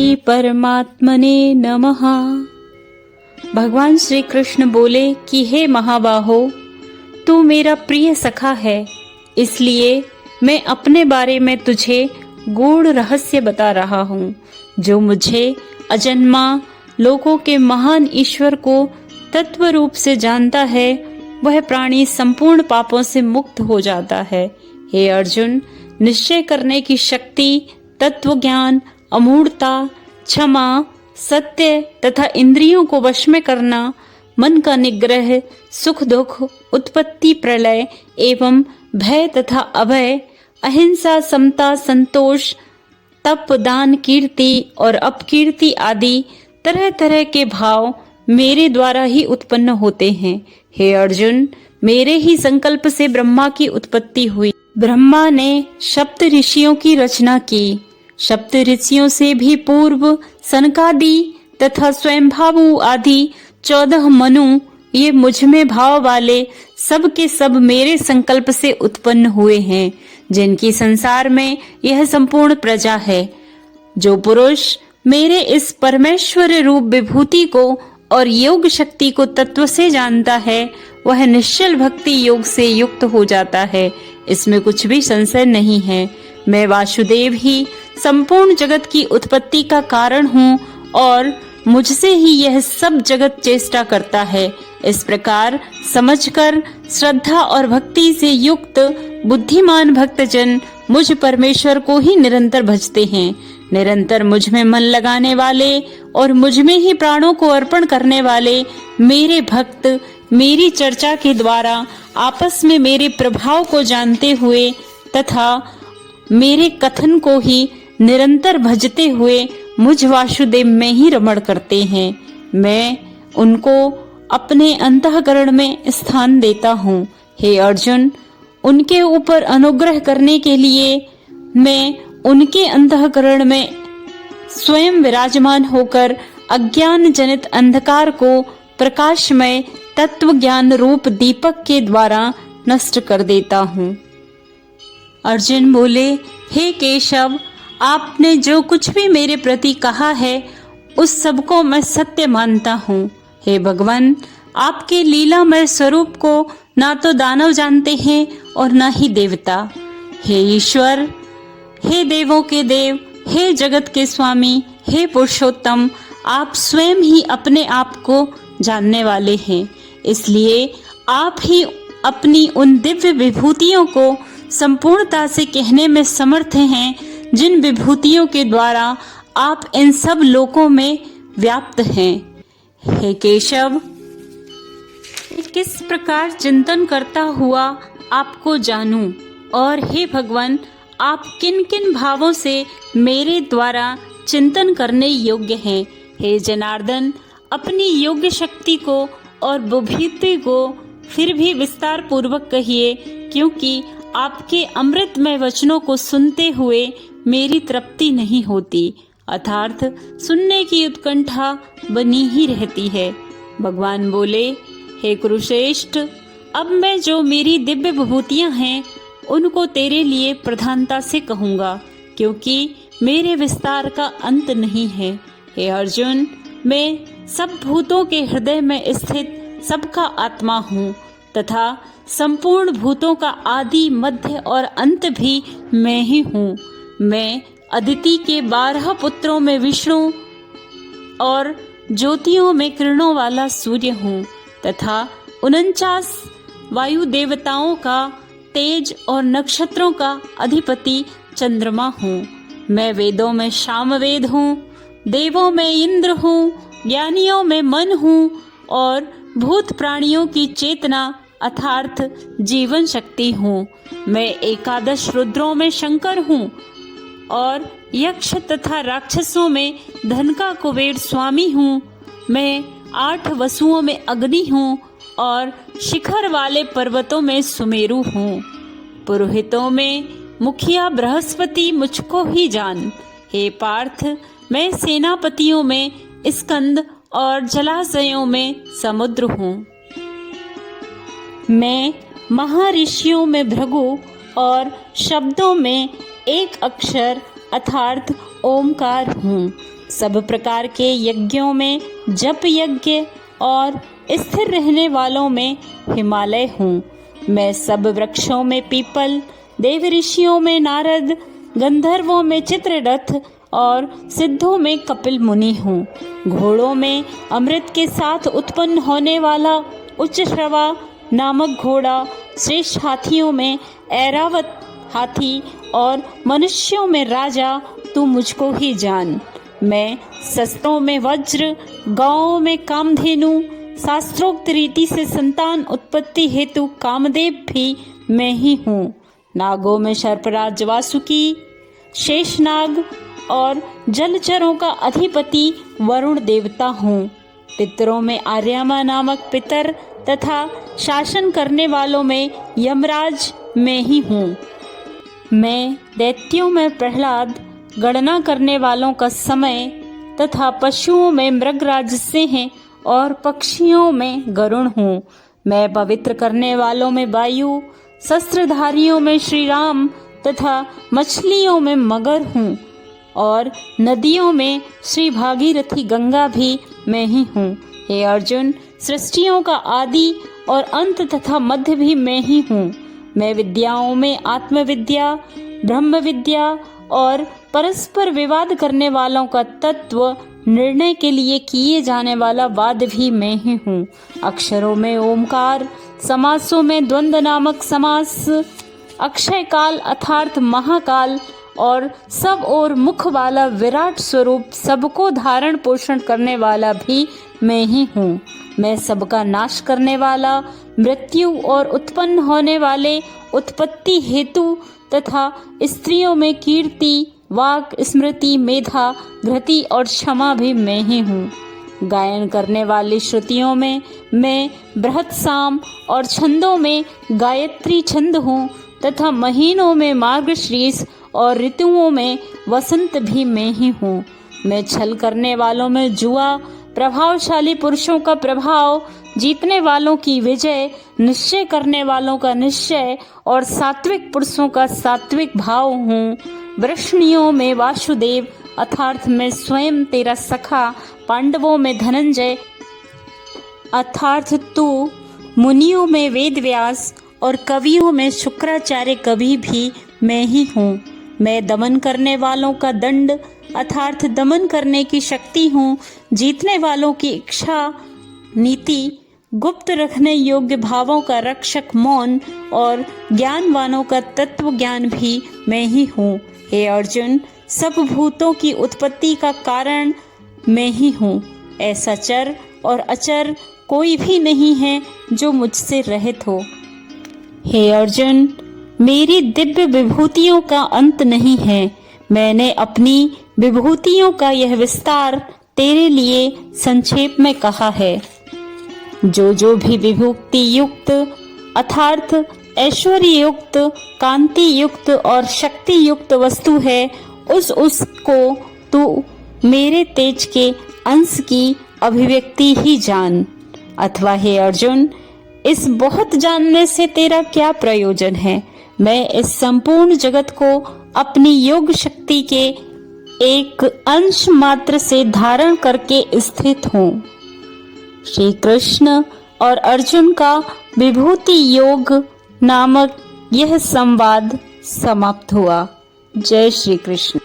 श्री परमात्मने नमः। भगवान श्री कृष्ण बोले कि हे महाबाहो, तू मेरा प्रिय सखा है, इसलिए मैं अपने बारे में तुझे गूढ़ रहस्य बता रहा हूँ। जो मुझे अजन्मा लोकों के महान ईश्वर को तत्व रूप से जानता है, वह प्राणी संपूर्ण पापों से मुक्त हो जाता है। हे अर्जुन, निश्चय करने की शक्ति, तत्व ज्ञान, अमूढ़ता, क्षमा, सत्य तथा इंद्रियों को वश में करना, मन का निग्रह, सुख दुख, उत्पत्ति प्रलय एवं भय तथा अभय, अहिंसा, समता, संतोष, तप, दान, कीर्ति और अपकीर्ति आदि तरह तरह के भाव मेरे द्वारा ही उत्पन्न होते हैं। हे अर्जुन, मेरे ही संकल्प से ब्रह्मा की उत्पत्ति हुई। ब्रह्मा ने सप्त ऋषियों की रचना की। सप्त ऋषियों से भी पूर्व सनकादि तथा स्वयंभावु आदि 14 मनु, ये मुझ में भाव वाले सब के सब मेरे संकल्प से उत्पन्न हुए हैं, जिनकी संसार में यह संपूर्ण प्रजा है। जो पुरुष मेरे इस परमेश्वर रूप विभूति को और योग शक्ति को तत्व से जानता है, वह निश्चल भक्ति योग से युक्त हो जाता है। इसमें कुछ भी संशय नहीं है। मैं वासुदेव ही संपूर्ण जगत की उत्पत्ति का कारण हूँ और मुझसे ही यह सब जगत चेष्टा करता है। इस प्रकार समझकर श्रद्धा और भक्ति से युक्त बुद्धिमान भक्तजन मुझ परमेश्वर को ही निरंतर भजते हैं। निरंतर मुझ में मन लगाने वाले और मुझ में ही प्राणों को अर्पण करने वाले मेरे भक्त मेरी चर्चा के द्वारा आपस में मेरे प्रभाव को जानते हुए तथा मेरे कथन को ही निरंतर भजते हुए मुझ वासुदेव में ही रमण करते हैं। मैं उनको अपने अंतःकरण में स्थान देता हूँ। हे अर्जुन, उनके ऊपर अनुग्रह करने के लिए मैं उनके अंतःकरण में स्वयं विराजमान होकर अज्ञान जनित अंधकार को प्रकाशमय तत्व ज्ञान रूप दीपक के द्वारा नष्ट कर देता हूँ। अर्जुन बोले, हे केशव, आपने जो कुछ भी मेरे प्रति कहा है उस सब को मैं सत्य मानता हूँ। हे भगवान, आपके लीलामय स्वरूप को ना तो दानव जानते हैं और ना ही देवता। हे ईश्वर, हे देवों के देव, हे जगत के स्वामी, हे पुरुषोत्तम, आप स्वयं ही अपने आप को जानने वाले हैं। इसलिए आप ही अपनी उन दिव्य विभूतियों को संपूर्णता से कहने में समर्थ हैं, जिन विभूतियों के द्वारा आप इन सब लोकों में व्याप्त हैं। हे केशव, किस प्रकार चिंतन करता हुआ आपको जानूं, और हे भगवान, आप किन किन भावों से मेरे द्वारा चिंतन करने योग्य हैं। हे जनार्दन, अपनी योग्य शक्ति को और विभूति को फिर भी विस्तार पूर्वक कहिए, क्योंकि आपके अमृतमय वचनों को सुनते हुए मेरी तृप्ति नहीं होती, अर्थात सुनने की उत्कंठा बनी ही रहती है। भगवान बोले, हे कुरुश्रेष्ठ, अब मैं जो मेरी दिव्य विभूतियां हैं उनको तेरे लिए प्रधानता से कहूँगा, क्योंकि मेरे विस्तार का अंत नहीं है। हे अर्जुन, मैं सब भूतों के हृदय में स्थित सबका आत्मा हूँ तथा संपूर्ण भूतों का आदि मध्य और अंत भी मैं ही हूँ। मैं अदिति के 12 पुत्रों में विष्णु और ज्योतियों में किरणों वाला सूर्य हूँ तथा 49 वायु देवताओं का तेज और नक्षत्रों का अधिपति चंद्रमा हूँ। मैं वेदों में सामवेद हूँ, देवों में इंद्र हूँ, ज्ञानियों में मन हूँ और भूत प्राणियों की चेतना अर्थात जीवन शक्ति हूँ। मैं 11 रुद्रों में शंकर हूँ और यक्ष तथा राक्षसों में धन का कुबेर स्वामी हूँ। मैं 8 वसुओं में अग्नि हूँ और शिखर वाले पर्वतों में सुमेरु हूँ। पुरोहितों में मुखिया बृहस्पति मुझको ही जान। हे पार्थ, मैं सेनापतियों में स्कंद और जलाशयों में समुद्र हूँ। मैं महर्षियों में भृगु और शब्दों में एक अक्षर अर्थात ओमकार हूँ। सब प्रकार के यज्ञों में जप यज्ञ और स्थिर रहने वालों में हिमालय हूँ। मैं सब वृक्षों में पीपल, देव ऋषियों में नारद, गंधर्वों में चित्ररथ और सिद्धों में कपिल मुनि हूँ। घोड़ों में अमृत के साथ उत्पन्न होने वाला उच्च श्रवा नामक घोड़ा, श्रेष्ठ हाथियों में ऐरावत हाथी और मनुष्यों में राजा, तू मुझको ही जान। मैं शस्त्रों में वज्र, गांवों में कामधेनु, शास्त्रोक्त रीति से संतान उत्पत्ति हेतु कामदेव भी मैं ही हूँ। नागों में सर्पराज वासुकी, शेषनाग और जलचरों का अधिपति वरुण देवता हूँ। पितरों में आर्यमा नामक पितर तथा शासन करने वालों में यमराज मैं ही हूँ। मैं दैत्यों में प्रहलाद, गणना करने वालों का समय तथा पशुओं में मृगराज सिंह और पक्षियों में गरुण हूँ। मैं पवित्र करने वालों में वायु, शस्त्रधारियों में श्री राम तथा मछलियों में मगर हूँ और नदियों में श्री भागीरथी गंगा भी मैं ही हूँ। हे अर्जुन, सृष्टियों का आदि और अंत तथा मध्य भी मैं ही हूँ। मैं विद्याओं में आत्मविद्या, ब्रह्म विद्या और परस्पर विवाद करने वालों का तत्व निर्णय के लिए किए जाने वाला वाद भी मैं ही हूँ। अक्षरों में ओमकार, समासों में द्वंद्व नामक समास, अक्षय काल अर्थात महाकाल और सब और मुख वाला विराट स्वरूप, सबको धारण पोषण करने वाला भी मैं ही हूँ। मैं सबका नाश करने वाला, मृत्यु और उत्पन्न होने वाले उत्पत्ति हेतु तथा स्त्रियों में कीर्ति, वाक, स्मृति, मेधा, धृति और क्षमा भी मैं ही हूँ। गायन करने वाली श्रुतियों में मैं बृहत साम और छंदों में गायत्री छंद हूँ तथा महीनों में मार्गशीर्ष और ऋतुओं में वसंत भी मैं ही हूँ। मैं छल करने वालों में जुआ, प्रभावशाली पुरुषों का प्रभाव, जीतने वालों की विजय, निश्चय करने वालों का निश्चय और सात्विक पुरुषों का सात्विक भाव हूँ। वृष्णियों में वासुदेव अर्थात मैं स्वयं तेरा सखा, पांडवों में धनंजय अर्थात तू, मुनियों में वेदव्यास और कवियों में शुक्राचार्य कवि भी मैं ही हूँ। मैं दमन करने वालों का दंड अर्थात दमन करने की शक्ति हूँ। जीतने वालों की इच्छा नीति, गुप्त रखने योग्य भावों का रक्षक मौन और ज्ञानवानों का तत्व ज्ञान भी मैं ही हूँ। हे अर्जुन, सब भूतों की उत्पत्ति का कारण मैं ही हूँ। ऐसा चर और अचर कोई भी नहीं है जो मुझसे रहित हो। हे अर्जुन, मेरी दिव्य विभूतियों का अंत नहीं है। मैंने अपनी विभूतियों का यह विस्तार तेरे लिए संक्षेप में कहा है। जो भी विभूति युक्त अर्थात ऐश्वर्य युक्त, कांति युक्त और शक्ति युक्त वस्तु है, उसको तू मेरे तेज के अंश की अभिव्यक्ति ही जान। अथवा हे अर्जुन, इस बहुत जानने से तेरा क्या प्रयोजन है? मैं इस संपूर्ण जगत को अपनी योग शक्ति के एक अंश मात्र से धारण करके स्थित हूँ। श्री कृष्ण और अर्जुन का विभूति योग नामक यह संवाद समाप्त हुआ। जय श्री कृष्ण।